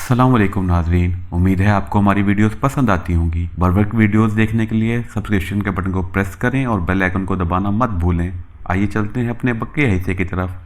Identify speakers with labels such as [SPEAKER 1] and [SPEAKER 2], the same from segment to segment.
[SPEAKER 1] अस्सलाम वालेकुम नाजरीन, उम्मीद है आपको हमारी वीडियोस पसंद आती होंगी। बर वक्त वीडियोस देखने के लिए सब्सक्रिप्शन के बटन को प्रेस करें और बेल आइकन को दबाना मत भूलें। आइए चलते हैं अपने बकिया हिस्से की तरफ।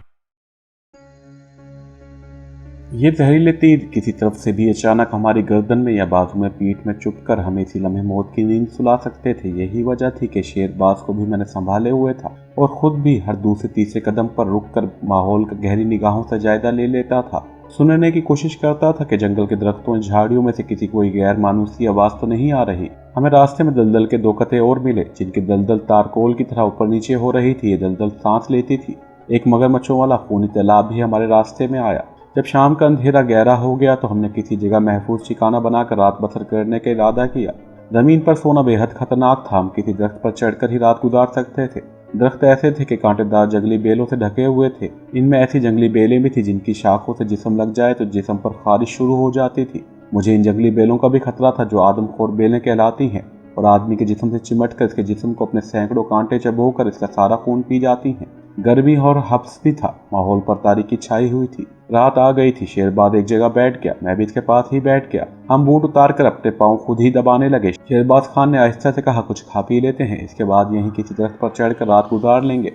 [SPEAKER 2] ये जहरीले तीर किसी तरफ से भी अचानक हमारी गर्दन में या बाजू में पीठ में चुभकर हमें इसी लम्हे मौत की नींद सुला सकते थे। यही वजह थी कि शेरबाज को भी मैंने संभाले हुए था और खुद भी हर दूसरे तीसरे कदम पर रुककर माहौल का गहरी निगाहों से जायजा ले लेता था। सुनने की कोशिश करता था कि जंगल के दरख्तों झाड़ियों में से किसी कोई गैर मानूसी आवाज तो नहीं आ रही। हमें रास्ते में दलदल के दो कते और मिले, जिनकी दलदल तारकोल की तरह ऊपर नीचे हो रही थी। ये दलदल सांस लेती थी। एक मगरमच्छों वाला खूनी तालाब भी हमारे रास्ते में आया। जब शाम का अंधेरा गहरा हो गया तो हमने किसी जगह महफूज ठिकाना बनाकर रात बसर करने का इरादा किया। जमीन पर सोना बेहद खतरनाक था। हम किसी दरख्त पर चढ़कर ही रात गुजार सकते थे। दरख्त ऐसे थे कि कांटेदार जंगली बेलों से ढके हुए थे। इनमें ऐसी जंगली बेलें भी थी जिनकी शाखों से जिस्म लग जाए तो जिस्म पर खारिश शुरू हो जाती थी। मुझे इन जंगली बेलों का भी खतरा था, जो आदमखोर बेलें कहलाती हैं और आदमी के जिस्म से चिमट कर इसके जिस्म को अपने सैकड़ों कांटे चबोकर इसका सारा खून पी जाती हैं। गर्मी और हब्स भी था। माहौल पर तारीकी छाई हुई थी। रात आ गई थी। शेरबाज एक जगह बैठ गया, मैं भी इसके पास ही बैठ गया। हम बूट उतार कर अपने पाँव खुद ही दबाने लगे। शेरबाज खान ने आहिस्ता से कहा, कुछ खा पी लेते हैं, इसके बाद यहीं किसी दरख्त पर चढ़कर रात गुजार लेंगे।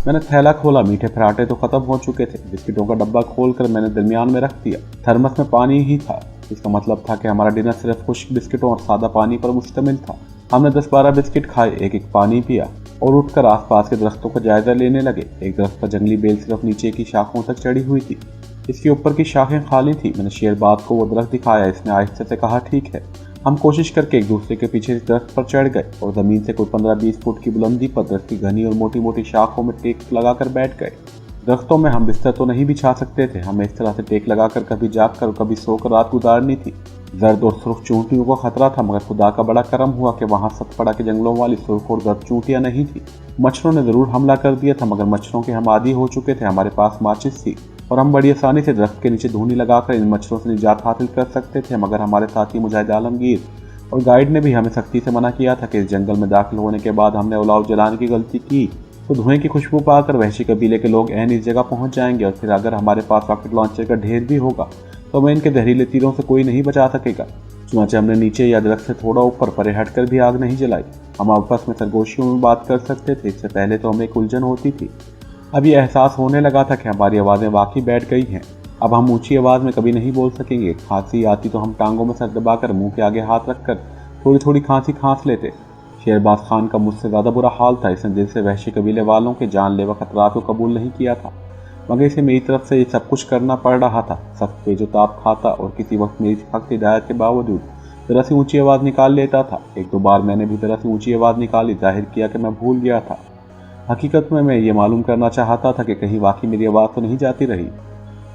[SPEAKER 2] मैंने थैला खोला। मीठे पराठे तो खत्म हो चुके थे। बिस्किटों का डब्बा खोलकर मैंने दरमियान में रख दिया। थर्मस में पानी ही था। इसका मतलब था कि हमारा डिनर सिर्फ खुश्क बिस्किटों और सादा पानी पर मुश्तमिल था। हमने 10-12 बिस्किट खाए, एक एक पानी पिया और उठकर आसपास के दरख्तों का जायजा लेने लगे। एक दरख्त पर जंगली बेल सिर्फ नीचे की शाखों तक चढ़ी हुई थी। इसके ऊपर की शाखें खाली थी। मैंने शेरबाज को वो दरख्त दिखाया। इसने आहिस्ते से कहा, ठीक है। हम कोशिश करके एक दूसरे के पीछे दरख्त पर चढ़ गए और जमीन से कोई 15-20 फुट की बुलंदी पर दरख्त की घनी और मोटी मोटी शाखों में टेक लगाकर बैठ गए। दरख्तों में हम बिस्तर तो नहीं बिछा सकते थे। हमें इस तरह से टेक लगाकर कभी जागकर कभी सोकर रात गुजारनी थी। जर्द और सुर्ख चूंटियों का खतरा था, मगर खुदा का बड़ा करम हुआ कि वहां सतपड़ा के जंगलों वाली सुर्ख और जर्द चूंटियां नहीं थी। मच्छरों ने जरूर हमला कर दिया था, मगर मच्छरों के हम आदी हो चुके थे। हमारे पास माचिस थी और हम बड़ी आसानी से दरख्त के नीचे धूनी लगाकर इन मच्छरों से निजात हासिल कर सकते थे। मगर हमारे साथी मुजाहिद आलमगीर और गाइड ने भी हमें सख्ती से मना किया था कि इस जंगल में दाखिल होने के बाद हमने उलाव जलाने की गलती की तो धुएं की खुशबू पाकर वहशी कबीले के लोग ऐन इस जगह पहुंच जाएंगे और फिर अगर हमारे पास रॉकेट लॉन्चर का ढेर भी होगा तो हमें इनके जहरीले तीरों से कोई नहीं बचा सकेगा। चुनाचे हमने नीचे या दरख्त से थोड़ा ऊपर परे हटकर भी आग नहीं जलाई। हम आपस में सरगोशियों में बात कर सकते थे। इससे पहले तो हमें एक उलझन होती थी। अब ये एहसास होने लगा था कि हमारी आवाज़ें वाकई बैठ गई हैं। अब हम ऊंची आवाज़ में कभी नहीं बोल सकेंगे। खांसी आती तो हम टांगों में सर दबाकर मुंह के आगे हाथ रखकर थोड़ी थोड़ी खांसी खांस लेते। शेरबाज खान का मुझसे ज़्यादा बुरा हाल था। इसने दिल से वहशी कबीले वालों के जानलेवा खतरात को कबूल नहीं किया था, मगर इसे मेरी तरफ से ये सब कुछ करना पड़ रहा था। सख्त पेजोताप खाता और किसी वक्त मेरी सख्त हिदायत के बावजूद जरा सी ऊंची आवाज़ निकाल लेता था। एक दो बार मैंने भी जरा सी ऊंची आवाज़ निकाली, जाहिर किया कि मैं भूल गया था। हकीकत में मैं ये मालूम करना चाहता था कि कहीं वाकई मेरी आवाज़ तो नहीं जाती रही।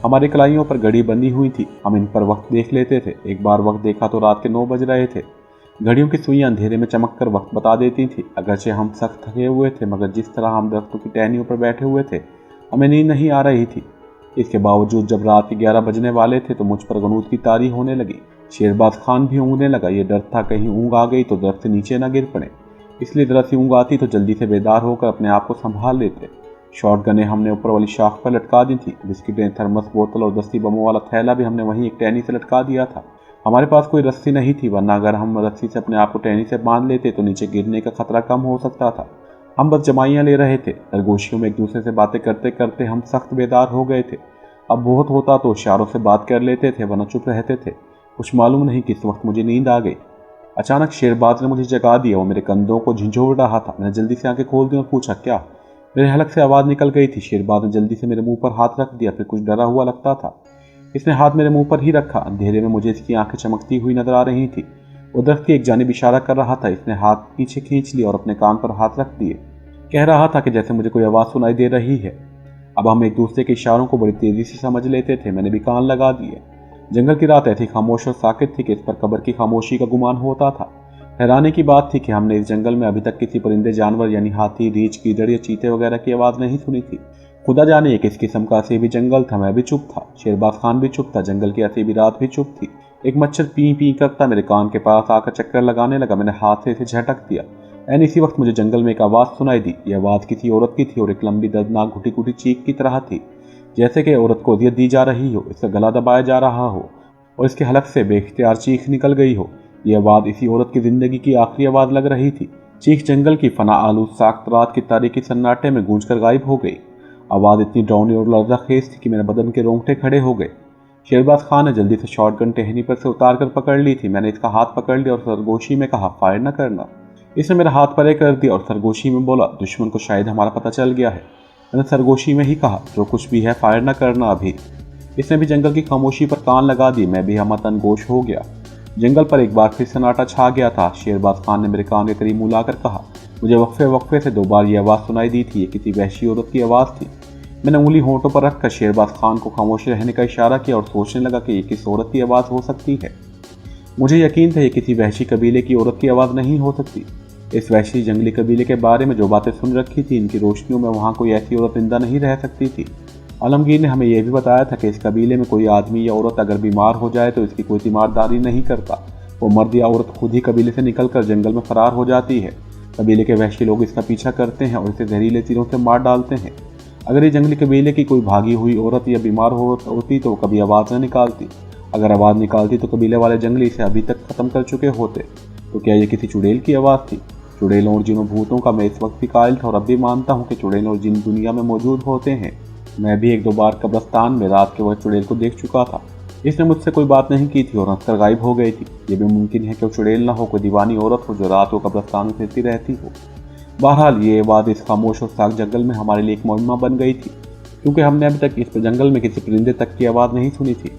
[SPEAKER 2] हमारी कलाइयों पर घड़ी बंधी हुई थी। हम इन पर वक्त देख लेते थे। एक बार वक्त देखा तो रात के 9 बज रहे थे। घड़ियों की सुइयां अंधेरे में चमककर वक्त बता देती थी। अगरचे हम सख्त थके हुए थे, मगर जिस तरह हम दरख्तों की टहनियों पर बैठे हुए थे हमें नींद नहीं आ रही थी। इसके बावजूद जब रात के 11 बजने वाले थे तो मुझ पर गनूत की तारी होने लगी। शेरबाज खान भी ऊँगने लगा। ये डर था कहीं ऊँग आ गई तो दरख्त से नीचे न गिर पड़े, इसलिए जरा सी ऊँग आती तो जल्दी से बेदार होकर अपने आप को संभाल लेते। शॉर्ट गनें हमने ऊपर वाली शाख पर लटका दी थी। बिस्किटें, थर्मस, बोतल और 10 बमों वाला थैला भी हमने वहीं एक टहनी से लटका दिया था। हमारे पास कोई रस्सी नहीं थी, वरना अगर हम रस्सी से अपने आप को टहनी से बांध लेते तो नीचे गिरने का खतरा कम हो सकता था। हम बस जमाइयाँ ले रहे थे। सरगोशियों में एक दूसरे से बातें करते करते हम सख्त बेदार हो गए थे। अब बहुत होता तो इशारों से बात कर लेते थे, वरना चुप रहते थे। कुछ मालूम नहीं किस वक्त मुझे नींद आ गई। अचानक शेरबाज ने मुझे जगा दिया। वो मेरे कंधों को झंझोड़ रहा था। मैंने जल्दी से आंखें खोल दी और पूछा, क्या? मेरे हलक से आवाज़ निकल गई थी। शेरबाज ने जल्दी से मेरे मुंह पर हाथ रख दिया, फिर कुछ डरा हुआ लगता था। इसने हाथ मेरे मुंह पर ही रखा। अंधेरे में मुझे इसकी आंखें चमकती हुई नजर आ रही थी। वो दरख्त की एक जानिब इशारा कर रहा था। इसने हाथ पीछे खींच लिया और अपने कान पर हाथ रख दिए। कह रहा था कि जैसे मुझे कोई आवाज़ सुनाई दे रही है। अब हम एक दूसरे के इशारों को बड़ी तेजी से समझ लेते थे। मैंने भी कान लगा दिए। जंगल की रात ऐसी खामोश और साकित थी कि इस पर कब्र की खामोशी का गुमान होता था। हैरानी की बात थी कि हमने इस जंगल में अभी तक किसी परिंदे जानवर यानी हाथी, रीछ, गीदड़ या चीते वगैरह की आवाज़ नहीं सुनी थी। खुदा जाने ये किस किस्म का असीबी जंगल था। मैं भी चुप था, शेरबाज खान भी चुप था, जंगल की असीबी रात भी चुप थी। एक मच्छर पी पी करता मेरे कान के पास आकर चक्कर लगाने लगा। मैंने हाथ से इसे झटक दिया। एन इसी वक्त मुझे जंगल में एक आवाज़ सुनाई दी। यह आवाज़ किसी औरत की थी और एक लंबी दर्दनाक घुटी घुटी चीख की तरह थी, जैसे कि औरत को अजियत दी जा रही हो, इसका गला दबाया जा रहा हो। और इसके हलक से बेख्तियार चीख निकल गई हो। यह आवाज़ इसी औरत की ज़िंदगी की आखिरी आवाज़ लग रही थी। चीख जंगल की फना आलूद साख्त रात की तारीकी सन्नाटे में गूंज कर गायब हो गई। आवाज़ इतनी डरावनी और लर्ज़ाखेज़ थी कि मेरे बदन के रोंगटे खड़े हो गए। शेरबाज खान ने जल्दी से शॉटगन टहनी पर से उतार कर पकड़ ली थी। मैंने इसका हाथ पकड़ लिया और सरगोशी में कहा, फायर न करना। इसने मेरा हाथ परे कर दिया और सरगोशी में बोला, दुश्मन को शायद हमारा पता चल गया है। मैंने सरगोशी में ही कहा, जो कुछ भी है फायर न करना अभी। इसने भी जंगल की खामोशी पर कान लगा दी। मैं भी हमतन गोश हो गया। जंगल पर एक बार फिर सन्नाटा छा गया था। शेरबाज खान ने मेरे कान के करीब मुँह लाकर कहा, मुझे वक्फे वक्फे से 2 बार ये आवाज़ सुनाई दी थी। ये किसी वहशी औरत की आवाज़ थी। मैंने उंगली होंठों पर रखकर शेरबाज खान को खामोश रहने का इशारा किया और सोचने लगा कि ये किस औरत की आवाज़ हो सकती है। मुझे यकीन था ये किसी वहशी कबीले की औरत की आवाज़ नहीं हो सकती। इस वहशी जंगली कबीले के बारे में जो बातें सुन रखी थी, इनकी रोशनियों में वहाँ कोई ऐसी औरत जिंदा नहीं रह सकती थी। आलमगीर ने हमें यह भी बताया था कि इस कबीले में कोई आदमी या औरत अगर बीमार हो जाए तो इसकी कोई तीमारदारी नहीं करता। वो मर्द या औरत खुद ही कबीले से निकलकर जंगल में फरार हो जाती है। कबीले के वहशी लोग इसका पीछा करते हैं और इसे जहरीले तीरों से मार डालते हैं। अगर ये जंगली कबीले की कोई भागी हुई औरत या बीमार होती तो कभी आवाज़ न निकालती। अगर आवाज़ निकालती तो कबीले वाले जंगली इसे अभी तक ख़त्म कर चुके होते। तो क्या ये किसी चुड़ैल की आवाज़ थी? चुड़ैलों और जिनों भूतों का मैं इस वक्त भी कायल था और अब भी मानता हूँ कि चुड़ैल और जिन दुनिया में मौजूद होते हैं। मैं भी 1-2 बार कब्रस्तान में रात के वक्त चुड़ैल को देख चुका था। इसने मुझसे कोई बात नहीं की थी और हंसकर गायब हो गई थी। ये भी मुमकिन है कि वो चुड़ैल ना हो, कोई दीवानी औरत हो जो रात को कब्रस्तान में फिरती रहती हो। बहरहाल ये बात इस खामोश और साख जंगल में हमारे लिए एक मुअम्मा बन गई थी, क्योंकि हमने अभी तक इस जंगल में किसी परिंदे तक की आवाज़ नहीं सुनी थी।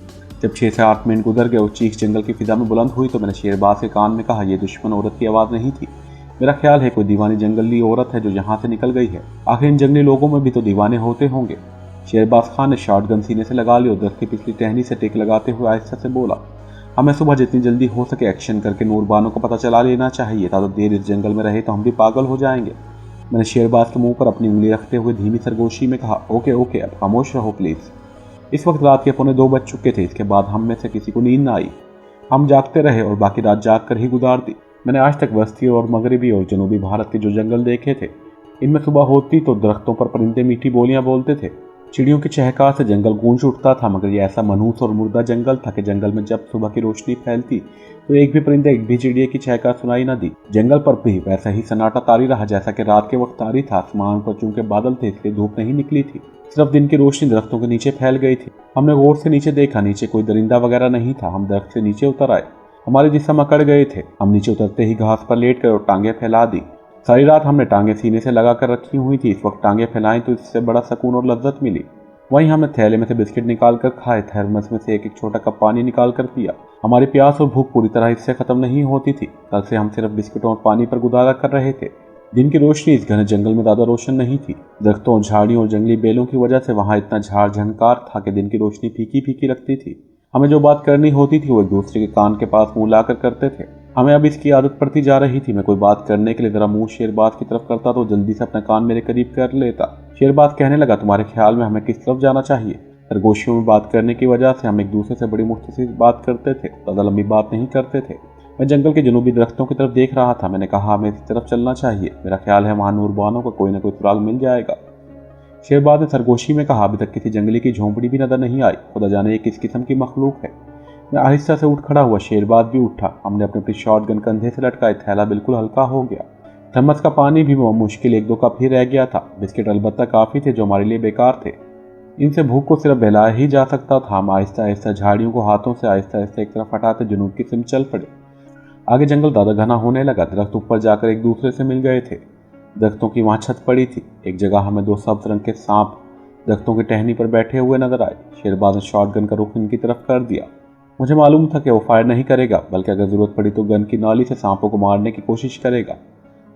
[SPEAKER 2] जब 6 से 8 मिनट गुजर गए और चीख जंगल की फिजा में बुलंद हुई तो मैंने शेरबाज के कान में कहा, यह दुश्मन औरत की आवाज़ नहीं थी। मेरा ख्याल है कोई दीवानी जंगली औरत है जो यहाँ से निकल गई है। आखिर इन जंगली लोगों में भी तो दीवाने होते होंगे। शेरबाज खान ने शॉटगन सीने से लगा ली और दरख्त की पिछली टहनी से टेक लगाते हुए आहिस्ता से बोला, हमें सुबह जितनी जल्दी हो सके एक्शन करके नूरबानों को पता चला लेना चाहिए। ज़्यादा देर इस जंगल में रहे तो हम भी पागल हो जाएंगे। मैंने शेरबाज के मुंह पर अपनी उंगली रखते हुए धीमी सरगोशी में कहा, ओके ओके, अब खामोश रहो प्लीज़। इस वक्त रात के 1:45 बज चुके थे। इसके बाद हम में से किसी को नींद न आई। हम जागते रहे और बाकी रात जाग कर ही गुजार दी। मैंने आज तक वस्ती और मगरबी और जनूबी भारत के जो जंगल देखे थे, इनमें सुबह होती तो दरख्तों पर परिंदे मीठी बोलियां बोलते थे। चिड़ियों की चहकार से जंगल गूंज उठता था, मगर यह ऐसा मनहूस और मुर्दा जंगल था कि जंगल में जब सुबह की रोशनी फैलती तो एक भी परिंदे, एक भी चिड़िया की चहकार सुनाई न दी। जंगल पर भी वैसा ही सन्नाटा तारी रहा जैसा कि रात के वक्त तारी था। आसमान पर चूंकि बादल थे इसलिए धूप नहीं निकली थी, सिर्फ दिन की रोशनी दरख्तों के नीचे फैल गई थी। हमने गौर से नीचे देखा, नीचे कोई दरिंदा वगैरह नहीं था। हम दरख्त से नीचे उतर आए। हमारे जिस्म अकड़ गए थे। हम नीचे उतरते ही घास पर लेट कर और टांगे फैला दी। सारी रात हमने टांगे सीने से लगा कर रखी हुई थी। इस वक्त टांगे फैलाएं तो इससे बड़ा सुकून और लज्जत मिली। वहीं हमने थैले में से बिस्किट निकाल कर खाए, थर्मस में से एक छोटा कप पानी निकाल कर पिया। हमारी प्यास और भूख पूरी तरह इससे खत्म नहीं होती थी। कल से हम सिर्फ बिस्किटों और पानी पर गुजारा कर रहे थे। दिन की रोशनी इस घने जंगल में ज़्यादा रोशन नहीं थी। दरख्तों, झाड़ियों और जंगली बेलों की वजह से वहाँ इतना झाड़ झंकार था कि दिन की रोशनी फीकी फीकी लगती थी। हमें जो बात करनी होती थी वो एक दूसरे के कान के पास मुंह लाकर करते थे। हमें अब इसकी आदत पड़ती जा रही थी। मैं कोई बात करने के लिए जरा मुंह शेरबाज की तरफ करता तो जल्दी से अपना कान मेरे करीब कर लेता। शेरबाज कहने लगा, तुम्हारे ख्याल में हमें किस तरफ जाना चाहिए? खरगोशियों में बात करने की वजह से हम एक दूसरे से बड़ी मुख्तसर बात करते थे, ज़्यादा लंबी बात नहीं करते थे। मैं जंगल के जनूबी दरख्तों की तरफ देख रहा था। मैंने कहा, हमें इस तरफ चलना चाहिए। मेरा ख्याल है वहाँ नूरबानों का कोई ना कोई सुराग मिल जाएगा। शेरबाज ने सरगोशी में कहा, अभी तक किसी जंगली की झोंपड़ी भी नजर नहीं आई। खुदा जाने ये किस किस्म की मखलूक है। मैं आहिस्ता से उठ खड़ा हुआ। शेरबाज भी उठा। हमने अपने अपनी शॉटगन कंधे से लटकाए। थैला बिल्कुल हल्का हो गया। थर्मस का पानी भी मुश्किल 1-2 कप ही रह गया था। बिस्किट अलबत्ता काफ़ी थे जो हमारे लिए बेकार थे। इनसे भूख को सिर्फ बहलाया ही जा सकता था। हम आहिस्ता आहिस्ता झाड़ियों को हाथों से आहिस्ता आहिस्ता एक तरफ हटाते जनूब की सिम चल पड़े। आगे जंगल ज़्यादा घना होने लगा। दरख्त ऊपर जाकर एक दूसरे से मिल गए थे। दरख्तों की वहाँ छत पड़ी थी। एक जगह हमें 2 सब्ज रंग के सांप दरख्तों की टहनी पर बैठे हुए नजर आए। शेरबाज ने शॉटगन का रुख इनकी तरफ कर दिया। मुझे मालूम था कि वो फायर नहीं करेगा, बल्कि अगर ज़रूरत पड़ी तो गन की नाली से सांपों को मारने की कोशिश करेगा।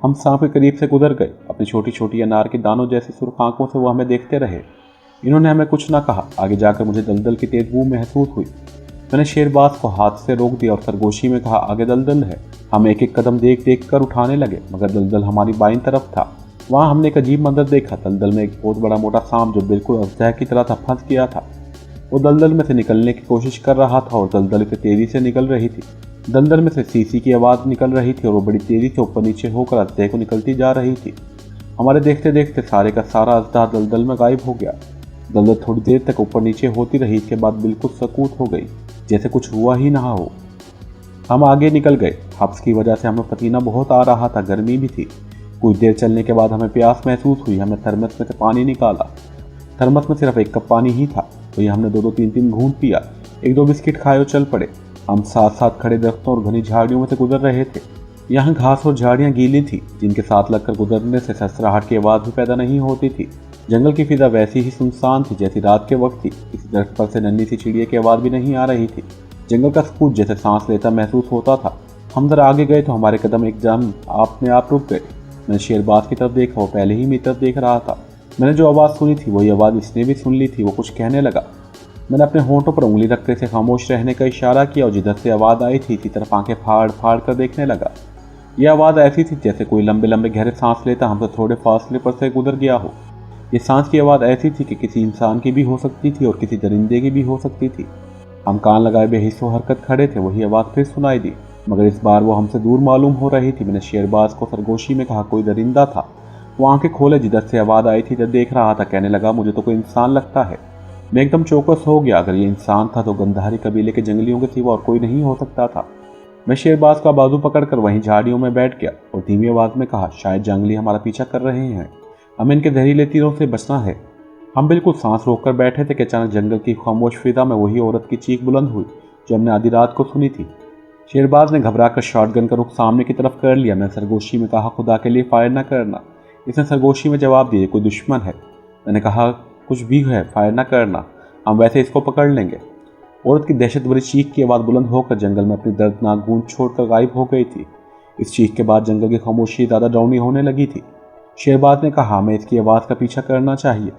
[SPEAKER 2] हम सांप के करीब से गुजर गए। अपनी छोटी छोटी अनार के दानों जैसी सुर्ख आंखों से वो हमें देखते रहे। इन्होंने हमें कुछ ना कहा। आगे जाकर मुझे दलदल की तेज बू महसूस हुई। मैंने शेरबाज को हाथ से रोक दिया और सरगोशी में कहा, आगे दलदल है। हम एक एक कदम देख देख कर उठाने लगे, मगर दलदल हमारी बाईं तरफ था। वहाँ हमने एक अजीब मंजर देखा। दलदल में एक बहुत बड़ा मोटा सांप जो बिल्कुल अजदह की तरह था फंस गया था। वो दलदल में से निकलने की कोशिश कर रहा था और दलदल से तेजी से निकल रही थी। दलदल में से सीसी की आवाज़ निकल रही थी और वो बड़ी तेजी से ऊपर नीचे होकर अजदह को निकलती जा रही थी। हमारे देखते देखते सारे का सारा अजदह दलदल में गायब हो गया। दलदल थोड़ी देर तक ऊपर नीचे होती रही। इसके बाद बिल्कुल सकूत हो गई। जैसे कुछ हुआ ही ना हो। हम आगे निकल गए। हब्स की वजह से हमें पसीना बहुत आ रहा था, गर्मी भी थी। कुछ देर चलने के बाद हमें प्यास महसूस हुई। हमने थर्मस में से पानी निकाला। थर्मस में सिर्फ 1 कप पानी ही था, तो ये हमने 2-2 3-3 घूंट पिया। 1-2 बिस्किट खाए और चल पड़े। हम साथ साथ खड़े दरख्तों और घनी झाड़ियों में से गुजर रहे थे। यहाँ घास और झाड़ियाँ गीली थी, जिनके साथ लगकर गुजरने से सरसराहट की आवाज़ भी पैदा नहीं होती थी। जंगल की फिजा वैसी ही सुनसान थी जैसी रात के वक्त थी। किसी दरख्त पर से नन्ही सी चिड़िया की आवाज़ भी नहीं आ रही थी। जंगल का सुकून जैसे सांस लेता महसूस होता था। हम जरा आगे गए तो हमारे कदम एकदम अपने आप रुक गए। मैंने शेरबाज की तरफ देखा, वो पहले ही मेरी तरफ देख रहा था। मैंने जो आवाज़ सुनी थी वही आवाज़ इसने भी सुन ली थी। वो कुछ कहने लगा। मैंने अपने होंठों पर उंगली रखते से खामोश रहने का इशारा किया और जिधर से आवाज़ आई थी इसी तरफ आंखें फाड़ फाड़ कर देखने लगा। यह आवाज़ ऐसी थी जैसे कोई लंबे लंबे गहरे सांस लेता हमसे थोड़े फासले पर से गुजर गया हो। ये सांस की आवाज़ ऐसी थी कि किसी इंसान की भी हो सकती थी और किसी दरिंदे की भी हो सकती थी। हम कान लगाए बेहिस्सो हरकत खड़े थे। वही आवाज़ फिर सुनाई दी, मगर इस बार वो हमसे दूर मालूम हो रही थी। मैंने शेरबाज को सरगोशी में कहा, कोई दरिंदा था। वो आंखें खोले जिधर से आवाज़ आई थी जब देख रहा था। कहने लगा, मुझे तो कोई इंसान लगता है। मैं एकदम चौकस हो गया। अगर ये इंसान था तो गंधारी कबीले के जंगलियों के सिवा और कोई नहीं हो सकता था। मैं शेरबाज का बाजू पकड़कर वहीं झाड़ियों में बैठ गया और धीमी आवाज़ में कहा, शायद जंगली हमारा पीछा कर रहे हैं। हमें इनके जहरीले तीरों से बचना है। हम बिल्कुल सांस रोककर बैठे थे कि अचानक जंगल की खामोश फिजा में वही औरत की चीख बुलंद हुई जो हमने आधी रात को सुनी थी। शेरबाज ने घबराकर शॉटगन का रुख सामने की तरफ कर लिया। मैं सरगोशी में कहा, खुदा के लिए फायर न करना। इसने सरगोशी में जवाब दिया, कोई दुश्मन है। मैंने कहा, कुछ भी है, फायर न करना, हम वैसे इसको पकड़ लेंगे। औरत की दहशत भरी चीख की आवाज़ बुलंद होकर जंगल में अपनी दर्दनाक गूंज छोड़कर गायब हो गई थी। इस चीख के बाद जंगल की खामोशी ज़्यादा डरावनी होने लगी थी। शेरबाज ने कहा, हमें इसकी आवाज़ का पीछा करना चाहिए।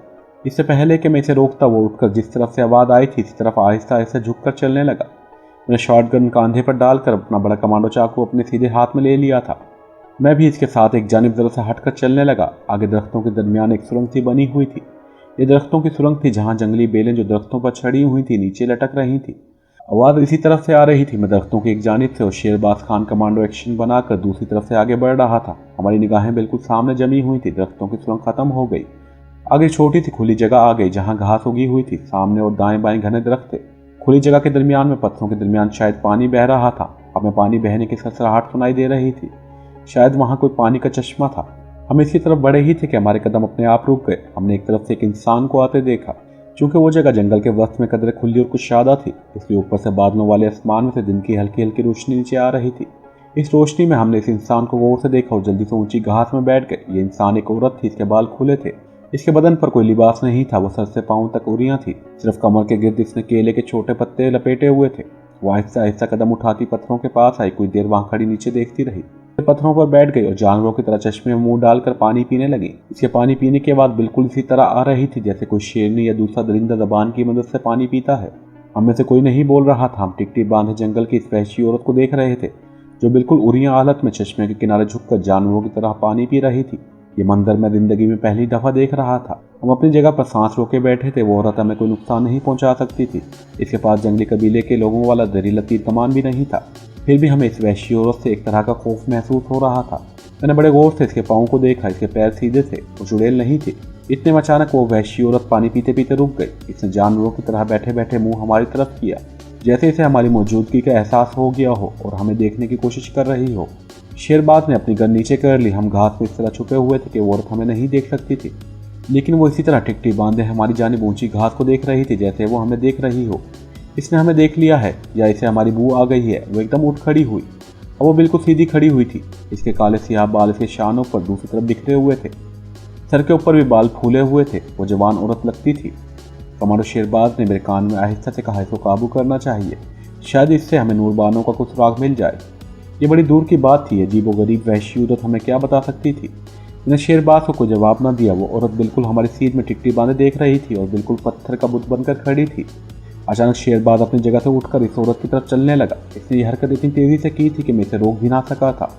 [SPEAKER 2] इससे पहले कि मैं इसे रोकता, वो उठकर जिस तरफ से आवाज़ आई थी इसी तरफ आहिस्ता आहिस्ता झुककर चलने लगा। मैंने शॉटगन कांधे पर डालकर अपना बड़ा कमांडो चाकू अपने सीधे हाथ में ले लिया था। मैं भी इसके साथ एक जानिब जरा से हटकर चलने लगा। आगे दरख्तों के दरमियान एक सुरंग सी बनी हुई थी। ये दरख्तों की सुरंग थी जहाँ जंगली बेलें जो दरख्तों पर छड़ी हुई थी नीचे लटक रही थी। आवाज़ इसी तरफ से आ रही थी। मैं दरख्तों की एक जानिब से और शेरबाज खान कमांडो एक्शन बनाकर दूसरी तरफ से आगे बढ़ रहा था। हमारी निगाहें बिल्कुल सामने जमी हुई थी। दरख्तों की सुरंग खत्म हो गई। आगे छोटी सी खुली जगह आ गई जहाँ घास उगी हुई थी। सामने और दाएं बाएं घने दरख्त थे। खुली जगह के दरमियान में पत्थरों के दरमियान शायद पानी बह रहा था। हमें पानी बहने की सरसराहट सुनाई दे रही थी। शायद वहाँ कोई पानी का चश्मा था। हम इसकी तरफ बढ़े ही थे कि हमारे कदम अपने आप रुक गए। हमने एक तरफ से एक इंसान को आते देखा। चूंकि वो जगह जंगल के वक्त में कदर खुली और कुशादा थी, इसलिए ऊपर से बादलों वाले आसमान में से दिन की हल्की हल्की रोशनी नीचे आ रही थी। इस रोशनी में हमने इस इंसान को गौर से देखा और जल्दी से ऊंची घास में बैठ गए। ये इंसान एक औरत थी। इसके बाल खुले थे। इसके बदन पर कोई लिबास नहीं था। वो सर से पांव तक उड़ियां थी। सिर्फ कमर के गिर्द इसने केले के छोटे पत्ते लपेटे हुए थे। वो आहिस्ता आहिस्ता कदम उठाती पत्थरों के पास आई। कुछ देर वहां खड़ी नीचे देखती रही। पत्थरों पर बैठ गई और जानवरों की तरह चश्मे में मुंह डालकर पानी पीने लगी। इसके पानी पीने के बाद बिल्कुल इसी तरह आ रही थी जैसे कोई शेरनी या दूसरा दरिंदा जबान की मदद से पानी पीता है। हम में से कोई नहीं बोल रहा था। हम टिकटी बांधे जंगल की इस वहशी औरत को देख रहे थे जो बिल्कुल उरियां हालत में चश्मे के किनारे झुककर जानवरों की तरह पानी पी रही थी। ये मंजर मैं जिंदगी में पहली दफा देख रहा था। हम अपनी जगह पर सांस रोके बैठे थे। वो औरत हमें कोई नुकसान नहीं पहुंचा सकती थी। इसके पास जंगली कबीले के लोगों वाला जहरीला तीर कमान भी नहीं था। फिर भी हमें इस वहशी औरत से एक तरह का खौफ महसूस हो रहा था। मैंने बड़े गौर से इसके पाँव को देखा। इसके पैर सीधे थे, वो चुड़ैल नहीं थे। इतने में अचानक वो वहशी औरत पानी पीते पीते रुक गई। इसने जानवरों की तरह बैठे बैठे मुंह हमारी तरफ किया, जैसे इसे हमारी मौजूदगी का एहसास हो गया हो और हमें देखने की कोशिश कर रही हो। शेरबाज ने अपनी गन नीचे कर ली। हम घास में इस तरह छुपे हुए थे कि वो औरत हमें नहीं देख सकती थी, लेकिन वो इसी तरह टिकटी बांधे हमारी जानिब ऊंची घास को देख रही थी जैसे वो हमें देख रही हो। इसने हमें देख लिया है या इसे हमारी बू आ गई है। वो एकदम उठ खड़ी हुई और वो बिल्कुल सीधी खड़ी हुई थी। इसके काले सियाह बाल इसके शानों पर दूसरी तरफ बिखरे हुए थे। सर के ऊपर भी बाल फूले हुए थे। वो जवान औरत लगती थी। कमांडो शेरबाज ने मेरे कान में आहिस्ता से कहा, इसको काबू करना चाहिए, शायद इससे हमें नूरबानों का कुछ सुराग मिल जाए। ये बड़ी दूर की बात थी। अजीब व गरीब वहशी औरत हमें क्या बता सकती थी। मैंने शेरबाज को कोई जवाब न दिया। वो औरत बिल्कुल हमारी सीध में टिकटी बांधे देख रही थी और बिल्कुल पत्थर का बुत बनकर खड़ी थी। अचानक शेरबाज अपनी जगह से उठकर इस औरत की तरफ चलने लगा। इसने यह हरकत इतनी तेजी से की थी कि मैं इसे रोक भी ना सका था।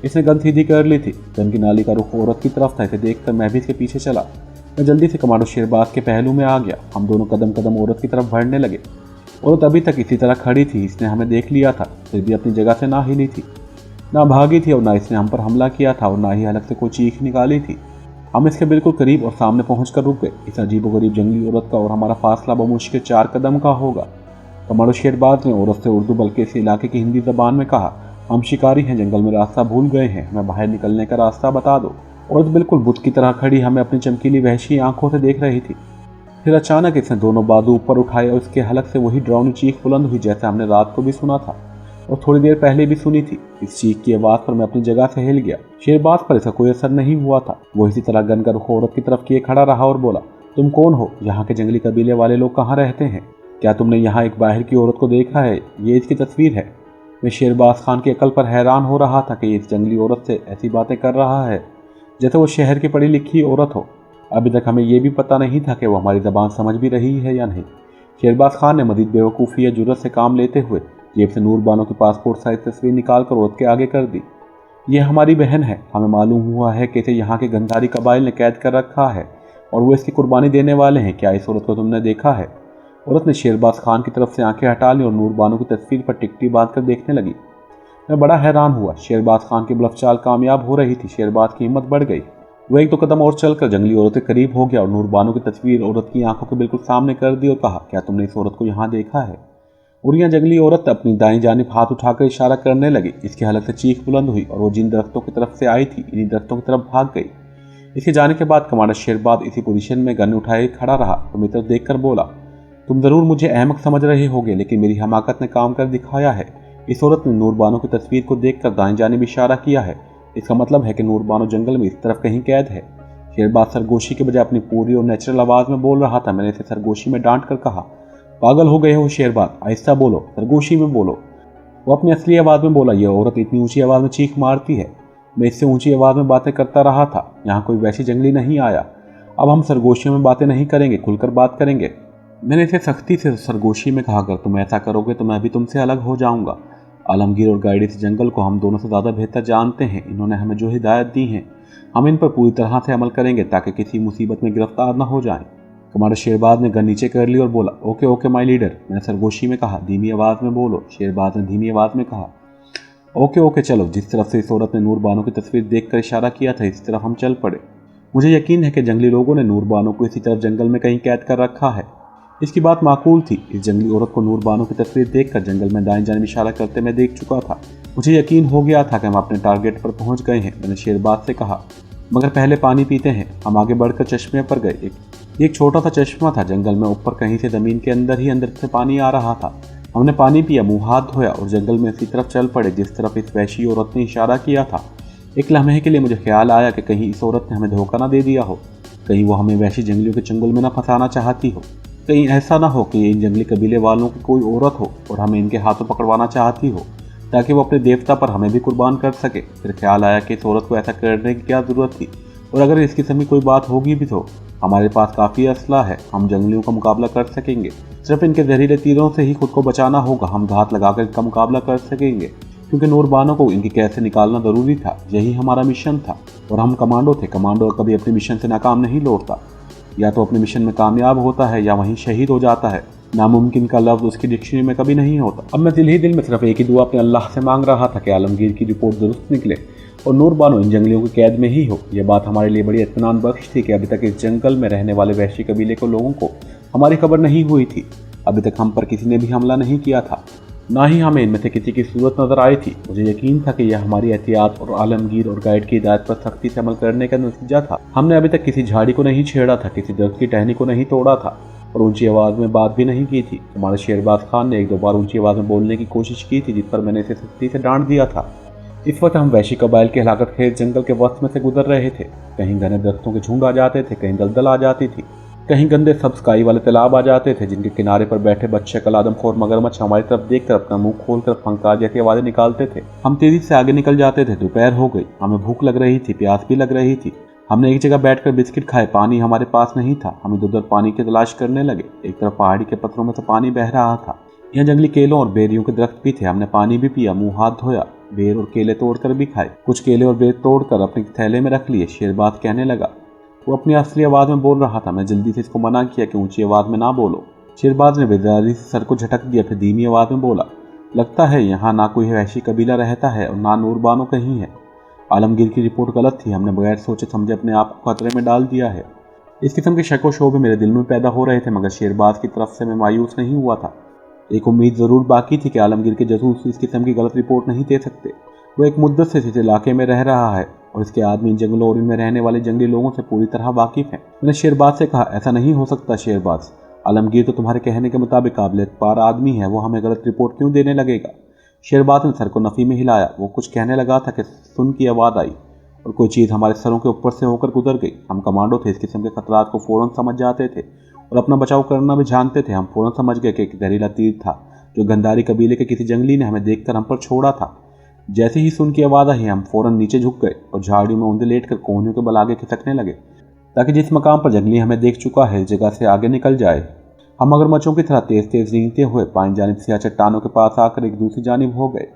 [SPEAKER 2] इसने गन सीधी कर ली थी। गन की नाली का रुख औरत की तरफ था। इसे देखकर मैं भी इसके पीछे चला। मैं जल्दी से कमांडो शेरबाज के पहलू में आ गया। हम दोनों कदम कदम औरत की तरफ बढ़ने लगे। औरत अभी तक इसी तरह खड़ी थी। इसने हमें देख लिया था, फिर भी अपनी जगह से ना हिली थी, ना भागी थी और ना इसने हम पर हमला किया था और ना ही अलग से कोई चीख निकाली थी। हम इसके बिल्कुल करीब और सामने पहुंचकर रुक गए। इस अजीबोगरीब जंगली औरत का और हमारा फासला बमुश्किल 4 कदम का होगा। कमांडो शेरबाज ने औरत से उर्दू बल्कि इस इलाके की हिंदी जबान में कहा, हम शिकारी हैं, जंगल में रास्ता भूल गए हैं, हमें बाहर निकलने का रास्ता बता दो। औरत बिल्कुल बुत की तरह खड़ी हमें अपनी चमकीली वहशी आंखों से देख रही थी। फिर अचानक इसने दोनों बाजू ऊपर उठाए और उसके हलक से वही डरावनी चीख बुलंद हुई जैसे हमने रात को भी सुना था और थोड़ी देर पहले भी सुनी थी। इस चीख की आवाज़ पर मैं अपनी जगह से हिल गया। शेरबाज पर इसका कोई असर नहीं हुआ था। वो इसी तरह गन का रुख औरत की तरफ किए खड़ा रहा और बोला, तुम कौन हो? यहाँ के जंगली कबीले वाले लोग कहाँ रहते हैं? क्या तुमने यहाँ एक बाहर की औरत को देखा है? ये इसकी तस्वीर है। मैं शेरबाज खान की अकल पर हैरान हो रहा था कि इस जंगली औरत से ऐसी बातें कर रहा है जैसे वो शहर की पढ़ी लिखी औरत हो। अभी तक हमें यह भी पता नहीं था कि वो हमारी ज़बान समझ भी रही है या नहीं। शेरबाज खान ने मजीद बेवकूफ़ी या जुर्रत से काम लेते हुए जेब से नूर बानो की पासपोर्ट साइज तस्वीर निकाल कर औरत के आगे कर दी। यह हमारी बहन है। हमें मालूम हुआ है कि इसे यहाँ के गंधारी कबाइल ने कैद कर रखा है और वो इसकी कुर्बानी देने वाले हैं। क्या इस औरत को तुमने देखा है? औरत ने शेरबाज खान की तरफ से आंखें हटा ली और नूर बानो की तस्वीर पर टिकटी बांध कर देखने लगी। मैं बड़ा हैरान हुआ। शेरबाज खान की ब्लफ चाल कामयाब हो रही थी। शेरबाज की हिम्मत बढ़ गई। वो एक दो कदम और चलकर जंगली औरत के करीब हो गया और नूर बानो की तस्वीर औरत की आंखों के बिल्कुल सामने कर दी और कहा, क्या तुमने इस औरत को यहाँ देखा है? और यह जंगली औरत अपनी दाईं जानिब हाथ उठाकर इशारा करने लगी। इसके हलक से चीख बुलंद हुई और वो जिन दरख्तों की तरफ से आई थी इन्हीं दरख्तों की तरफ भाग गई। इसके जाने के बाद कमांडर शेरबाज इसी पोजीशन में गन उठाए खड़ा रहा और मेरी तरफ देखकर बोला, तुम जरूर मुझे अहमक समझ रहे होगे, लेकिन मेरी हमाकत ने काम कर दिखाया है। इस औरत ने नूर बानो की तस्वीर को देखकर दाईं जानिब इशारा किया है। इसका मतलब है कि नूर बानो जंगल में इस तरफ कहीं कैद है। शेरबाज सरगोशी के बजाय अपनी पूरी और नेचुरल आवाज़ में बोल रहा था। मैंने इसे सरगोशी में डांट कर कहा, पागल हो गए हो शेरबाज, आहिस्ता बोलो, सरगोशी में बोलो। वो अपनी असली आवाज़ में बोला, यह औरत इतनी ऊंची आवाज़ में चीख मारती है। मैं इससे ऊंची आवाज़ में बातें करता रहा था। यहाँ कोई वैसी जंगली नहीं आया। अब हम सरगोशी में बातें नहीं करेंगे, खुलकर बात करेंगे। मैंने इसे सख्ती से सरगोशी में कहा, अगर तुम ऐसा करोगे तो मैं भी तुमसे अलग हो जाऊंगा। आलमगीर और गाइड इस जंगल को हम दोनों से ज़्यादा बेहतर जानते हैं। इन्होंने हमें जो हिदायत दी हैं हम इन पर पूरी तरह से अमल करेंगे ताकि किसी मुसीबत में गिरफ्तार न हो जाएं। कमांडर शेरबाज ने गन नीचे कर ली और बोला, ओके ओके माय लीडर। मैंने सरगोशी में कहा, धीमी आवाज़ में बोलो। शेरबाज ने धीमी आवाज़ में कहा, ओके ओके चलो। जिस तरफ से इस औरत ने नूर बानो की तस्वीर देखकर इशारा किया था इस तरफ हम चल पड़े। मुझे यकीन है कि जंगली लोगों ने नूर बानो को इसी तरफ जंगल में कहीं कैद कर रखा है। इसकी बात माकूल थी। इस जंगली औरत को नूर बानो की तस्वीर देखकर जंगल में दाएं जानिब इशारा करते मैं देख चुका था। मुझे यकीन हो गया था कि हम अपने टारगेट पर पहुंच गए हैं। मैंने शेरबाज से कहा, मगर पहले पानी पीते हैं। हम आगे बढ़कर चश्मे पर गए। एक छोटा सा चश्मा था जंगल में ऊपर, कहीं से ज़मीन के अंदर ही अंदर से पानी आ रहा था। हमने पानी पिया, मुंह हाथ धोया और जंगल में इसी तरफ चल पड़े जिस तरफ इस वैशी औरत ने इशारा किया था। एक लम्हे के लिए मुझे ख्याल आया कि कहीं इस औरत ने हमें धोखा ना दे दिया हो, कहीं वो हमें वैशी जंगलियों के चंगुल में ना फंसाना चाहती हो, कहीं ऐसा ना हो कि इन जंगली कबीले वालों की कोई औरत हो और हमें इनके हाथों पकड़वाना चाहती हो ताकि वो अपने देवता पर हमें भी कुर्बान कर सके। फिर ख्याल आया कि इस औरत को ऐसा करने की क्या ज़रूरत थी, और अगर इस किस्म की कोई बात होगी भी तो हमारे पास काफ़ी असला है, हम जंगलियों का मुकाबला कर सकेंगे। सिर्फ इनके जहरीले तीरों से ही खुद को बचाना होगा। हम घात लगाकर इनका मुकाबला कर सकेंगे, क्योंकि नूर बानो को इनकी कैद से निकालना ज़रूरी था। यही हमारा मिशन था और हम कमांडो थे। कमांडो कभी अपने मिशन से नाकाम नहीं लौटता, या तो अपने मिशन में कामयाब होता है या वहीं शहीद हो जाता है। नामुमकिन का लफ्ज़ उसकी डिक्शनरी में कभी नहीं होता। अब मैं दिल ही दिल में सिर्फ एक ही दुआ अपने अल्लाह से मांग रहा था कि आलमगीर की रिपोर्ट दुरुस्त निकले और नूर बानो इन जंगलियों की कैद में ही हो। यह बात हमारे लिए बड़ी इत्मीनान बख्श थी कि अभी तक इस जंगल में रहने वाले वहशी कबीले के लोगों को हमारी खबर नहीं हुई थी। अभी तक हम पर किसी ने भी हमला नहीं किया था, ना ही हमें इनमें से किसी की सूरत नजर आई थी। मुझे यकीन था कि यह हमारी एहतियात और आलमगीर और गाइड की हिदायत पर सख्ती से अमल करने का नतीजा था। हमने अभी तक किसी झाड़ी को नहीं छेड़ा था, किसी दर्द की टहनी को नहीं तोड़ा था और ऊंची आवाज़ में बात भी नहीं की थी। हमारे शेरबाज खान ने एक दो बार ऊंची आवाज़ में बोलने की कोशिश की थी, जिस पर मैंने इसे सख्ती से डांट दिया था। इस वक्त हम वैशी कबाइल के हलाकत खेज जंगल के वक्त में से गुजर रहे थे। कहीं घने दरख्तों के झुंड आ जाते थे, कहीं दलदल आ जाती थी, कहीं गंदे सब्ज काई वाले तालाब आ जाते थे जिनके किनारे पर बैठे बच्चे कलादमखोर मगरमच्छ हमारी तरफ देखकर अपना मुंह खोलकर फंकार जैसी आवाज़ें निकालते थे। हम तेजी से आगे निकल जाते थे। दोपहर हो गई, हमें भूख लग रही थी, प्यास भी लग रही थी। हमने एक जगह बैठकर बिस्किट खाए। पानी हमारे पास नहीं था। हम इधर उधर पानी की तलाश करने लगे। एक तरफ पहाड़ी के पत्थरों में से पानी बह रहा था। यहाँ जंगली केलों और बेरियों के दरख्त भी थे। हमने पानी भी पिया, मुंह हाथ धोया, बेर और केले तोड़कर भी खाए। कुछ केले और बेर तोड़कर अपने थैले में रख लिए। शेरबाज कहने लगा, वो अपनी असली आवाज़ में बोल रहा था। मैं जल्दी से इसको मना किया कि ऊंची आवाज़ में ना बोलो। शेरबाज ने बेदारी से सर को झटक दिया, फिर धीमी आवाज़ में बोला, लगता है यहाँ ना कोई वहशी कबीला रहता है और ना नूर बानो कहीं है। आलमगीर की रिपोर्ट गलत थी। हमने बगैर सोचे समझे अपने आप को खतरे में डाल दिया है। इस किस्म के शक व शोबे मेरे दिल में पैदा हो रहे थे, मगर शेरबाज की तरफ से मैं मायूस नहीं हुआ था। एक उम्मीद ज़रूर बाकी थी कि आलमगीर के जासूस इस किस्म की गलत रिपोर्ट नहीं दे सकते। वो एक मुद्दत से इस इलाके में रह रहा है और इसके आदमी इन जंगलों और इनमें रहने वाले जंगली लोगों से पूरी तरह वाकिफ हैं। मैंने शेरबाज से कहा, ऐसा नहीं हो सकता शेरबाज, आलमगीर तो तुम्हारे कहने के मुताबिक काबिल पार आदमी है, वो हमें गलत रिपोर्ट क्यों देने लगेगा। शेरबाज ने सर को नफ़ी में हिलाया। वो कुछ कहने लगा था कि सुन की आवाज़ आई और कोई चीज़ हमारे सरों के ऊपर से होकर गुजर गई। हम कमांडो थे, इस किस्म के खतरात को फ़ौरन समझ जाते थे और अपना बचाव करना भी जानते थे। हम फ़ौरन समझ गए कि एक जहरीला तीर था जो गंधारी कबीले के किसी जंगली ने हमें देखकर हम पर छोड़ा था। जैसे ही सुन की आवाज़ आई हम फ़ौरन नीचे झुक गए और झाड़ियों में ऊंधे लेट कर कोहनियों के बल आगे खिसकने लगे ताकि जिस मकाम पर जंगली हमें देख चुका है इस जगह से आगे निकल जाए। हम मगरमच्छों की तरह तेज़ तेज़ रेंगते हुए बाईं जानिब से चट्टानों के पास आकर एक दूसरी जानिब हो गए।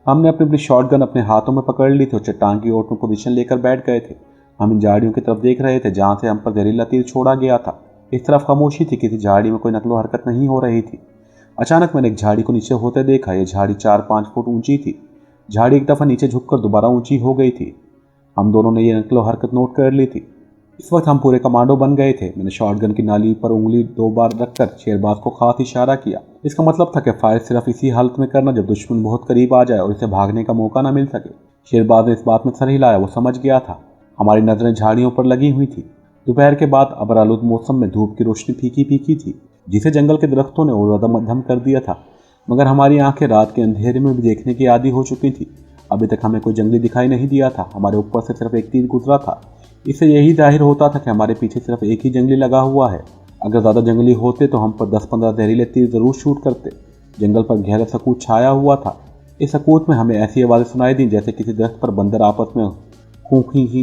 [SPEAKER 2] हमने अपनी शॉटगन अपने हाथों में पकड़ ली थी और चट्टान की ओट में पोजीशन लेकर बैठ गए थे। हम इन झाड़ियों की तरफ देख रहे थे जहाँ से हम पर जहरीला तीर छोड़ा गया था। इस तरफ खामोशी थी, किसी झाड़ी में कोई नकलो हरकत नहीं हो रही थी। अचानक मैंने एक झाड़ी को नीचे होते देखा। यह झाड़ी 4-5 फुट ऊंची थी। झाड़ी एक दफ़ा नीचे झुककर दोबारा ऊंची हो गई थी। हम दोनों ने यह नकलो हरकत नोट कर ली थी। इस वक्त हम पूरे कमांडो बन गए थे। मैंने शॉटगन की नाली पर उंगली 2 बार रखकर शेरबाज को खास इशारा किया। इसका मतलब था कि फायर सिर्फ इसी हालत में करना जब दुश्मन बहुत करीब आ जाए और इसे भागने का मौका न मिल सके। शेरबाज ने इस बात में सर हिलाया। वो समझ गया था। हमारी नज़रें झाड़ियों पर लगी हुई थी। दोपहर के बाद अबरालुद मौसम में धूप की रोशनी फीकी फीकी थी जिसे जंगल के दरख्तों ने और ज़्यादा मध्यम कर दिया था, मगर हमारी आंखें रात के अंधेरे में भी देखने की आदी हो चुकी थी। अभी तक हमें कोई जंगली दिखाई नहीं दिया था। हमारे ऊपर से सिर्फ एक तीर गुजरा था। इससे यही जाहिर होता था कि हमारे पीछे सिर्फ एक ही जंगली लगा हुआ है। अगर ज़्यादा जंगली होते तो हम पर 10-15 जहरीले तीर ज़रूर शूट करते। जंगल पर गहरा सकूत छाया हुआ था। इस सकूत में हमें ऐसी आवाज़ें सुनाई दी जैसे किसी दरख्त पर बंदर आपस में खूं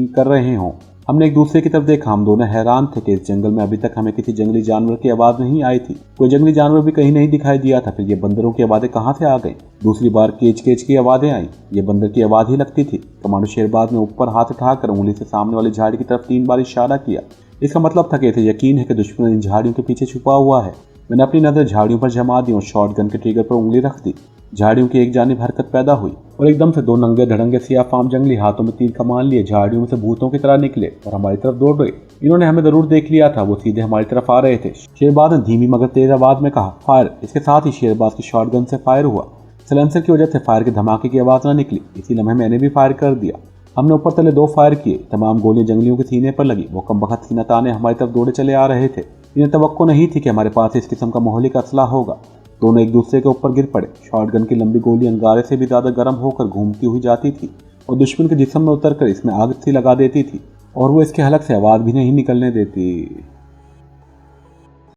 [SPEAKER 2] कर रहे हों। हमने एक दूसरे की तरफ देखा। हम दोनों हैरान थे कि इस जंगल में अभी तक हमें किसी जंगली जानवर की आवाज़ नहीं आई थी। कोई जंगली जानवर भी कहीं नहीं दिखाई दिया था। फिर ये बंदरों की आवाज़ें कहाँ से आ गई? दूसरी बार केच केच की आवाज़ें आई। ये बंदर की आवाज़ ही लगती थी। कमांडो शेरबाज ने ऊपर हाथ उठाकर उंगली से सामने वाली झाड़ी की तरफ 3 बार इशारा किया। इसका मतलब था कि इसे यकीन है कि दुश्मन इन झाड़ियों के पीछे छुपा हुआ है। मैंने अपनी नज़र झाड़ियों पर जमा दी और शॉटगन के ट्रिगर पर उंगली रख दी। झाड़ियों की एक जानिब हरकत पैदा हुई और एकदम से 2 नंगे धड़ंगे सियाफाम जंगली हाथों में तीर कमान लिए झाड़ियों में से भूतों की तरह निकले और हमारी तरफ दौड़ गए। इन्होंने हमें जरूर देख लिया था। वो सीधे हमारी तरफ आ रहे थे। शेरबाज ने धीमी मगर तेज आवाज में कहा, फायर। इसके साथ ही शेरबाज की शॉटगन से फायर हुआ। सिलेंसर की वजह से फायर के धमाके की आवाज़ न निकली। इसी लम्हे मैंने भी फायर कर दिया। हमने ऊपर तले 2 फायर किए। तमाम गोलियां जंगलियों के सीने पर लगी। वो कमबख्त सीना ताने हमारी तरफ दौड़े चले आ रहे थे। इन्हें तवक्को नहीं थी कि हमारे पास इस किस्म का मोहलिक असला होगा। दोनों एक दूसरे के ऊपर गिर पड़े। शॉटगन की लंबी गोली अंगारे से भी ज़्यादा गर्म होकर घूमती हुई जाती थी और दुश्मन के जिस्म में उतरकर इसमें आग सी लगा देती थी और वो इसके हलक से आवाज़ भी नहीं निकलने देती।